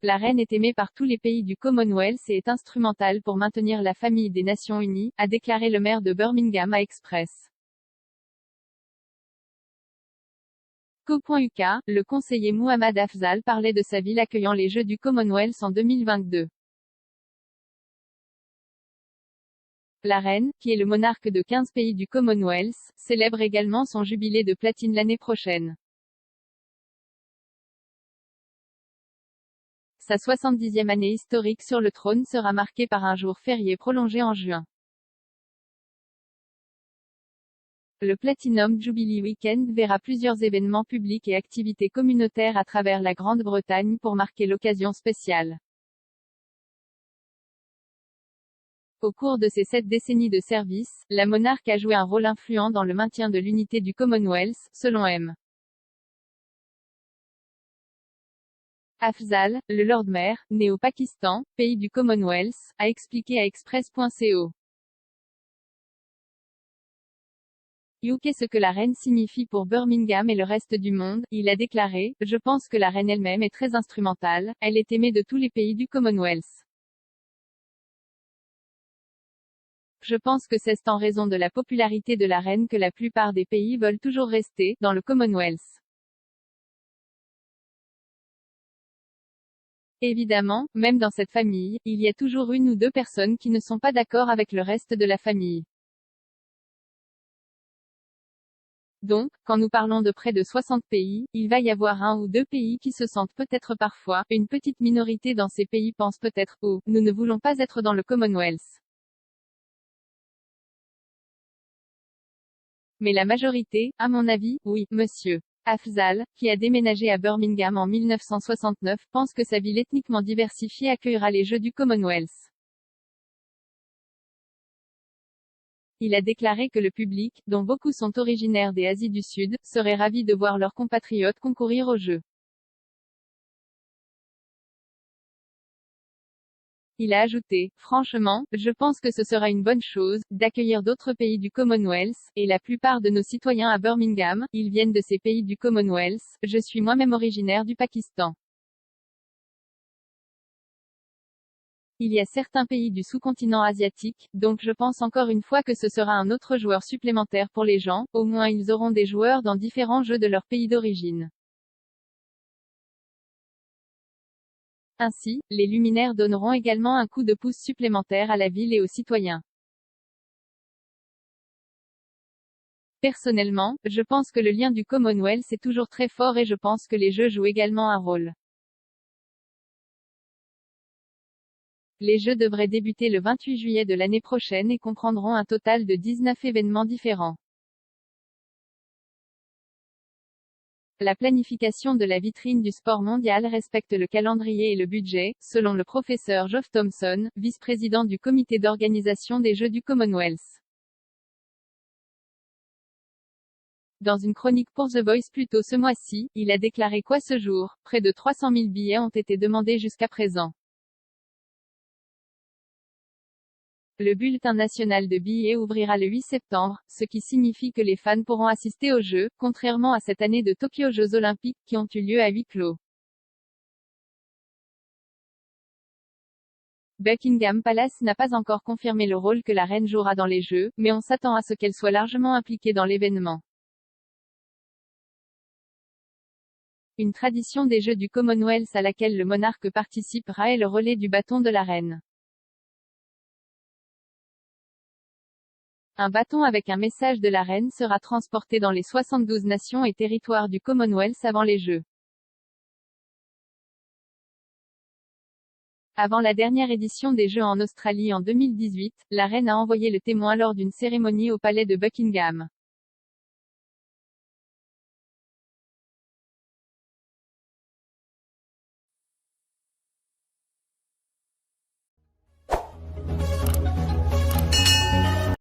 la reine est aimée par tous les pays du Commonwealth et est instrumentale pour maintenir la famille des Nations Unies, a déclaré le maire de Birmingham à Express. Co.uk, le conseiller Muhammad Afzal parlait de sa ville accueillant les Jeux du Commonwealth en 2022. La reine, qui est le monarque de 15 pays du Commonwealth, célèbre également son jubilé de platine l'année prochaine. Sa 70e année historique sur le trône sera marquée par un jour férié prolongé en juin. Le Platinum Jubilee Weekend verra plusieurs événements publics et activités communautaires à travers la Grande-Bretagne pour marquer l'occasion spéciale. Au cours de ses 7 décennies de service, la monarque a joué un rôle influent dans le maintien de l'unité du Commonwealth, selon M. Afzal, le Lord Mayor, né au Pakistan, pays du Commonwealth, a expliqué à Express.co. UK ce que la reine signifie pour Birmingham et le reste du monde, il a déclaré « Je pense que la reine elle-même est très instrumentale, elle est aimée de tous les pays du Commonwealth. Je pense que c'est en raison de la popularité de la reine que la plupart des pays veulent toujours rester, dans le Commonwealth. Évidemment, même dans cette famille, il y a toujours une ou deux personnes qui ne sont pas d'accord avec le reste de la famille. Donc, quand nous parlons de près de 60 pays, il va y avoir un ou deux pays qui se sentent peut-être parfois, une petite minorité dans ces pays pense peut-être, oh, nous ne voulons pas être dans le Commonwealth. Mais la majorité, à mon avis, oui, monsieur. Afzal, qui a déménagé à Birmingham en 1969, pense que sa ville ethniquement diversifiée accueillera les Jeux du Commonwealth. Il a déclaré que le public, dont beaucoup sont originaires des Asies du Sud, serait ravi de voir leurs compatriotes concourir aux Jeux. Il a ajouté, franchement, je pense que ce sera une bonne chose, d'accueillir d'autres pays du Commonwealth, et la plupart de nos citoyens à Birmingham, ils viennent de ces pays du Commonwealth, je suis moi-même originaire du Pakistan. Il y a certains pays du sous-continent asiatique, donc je pense encore une fois que ce sera un autre joueur supplémentaire pour les gens, au moins ils auront des joueurs dans différents jeux de leur pays d'origine. Ainsi, les luminaires donneront également un coup de pouce supplémentaire à la ville et aux citoyens. Personnellement, je pense que le lien du Commonwealth est toujours très fort et je pense que les Jeux jouent également un rôle. Les Jeux devraient débuter le 28 juillet de l'année prochaine et comprendront un total de 19 événements différents. La planification de la vitrine du sport mondial respecte le calendrier et le budget, selon le professeur Geoff Thompson, vice-président du comité d'organisation des Jeux du Commonwealth. Dans une chronique pour The Voice plus tôt ce mois-ci, il a déclaré quoi ce jour, près de 300 000 billets ont été demandés jusqu'à présent. Le bulletin national de billets ouvrira le 8 septembre, ce qui signifie que les fans pourront assister aux Jeux, contrairement à cette année de Tokyo Jeux Olympiques, qui ont eu lieu à huis clos. Buckingham Palace n'a pas encore confirmé le rôle que la reine jouera dans les Jeux, mais on s'attend à ce qu'elle soit largement impliquée dans l'événement. Une tradition des Jeux du Commonwealth à laquelle le monarque participera est le relais du bâton de la reine. Un bâton avec un message de la reine sera transporté dans les 72 nations et territoires du Commonwealth avant les Jeux. Avant la dernière édition des Jeux en Australie en 2018, la reine a envoyé le témoin lors d'une cérémonie au palais de Buckingham.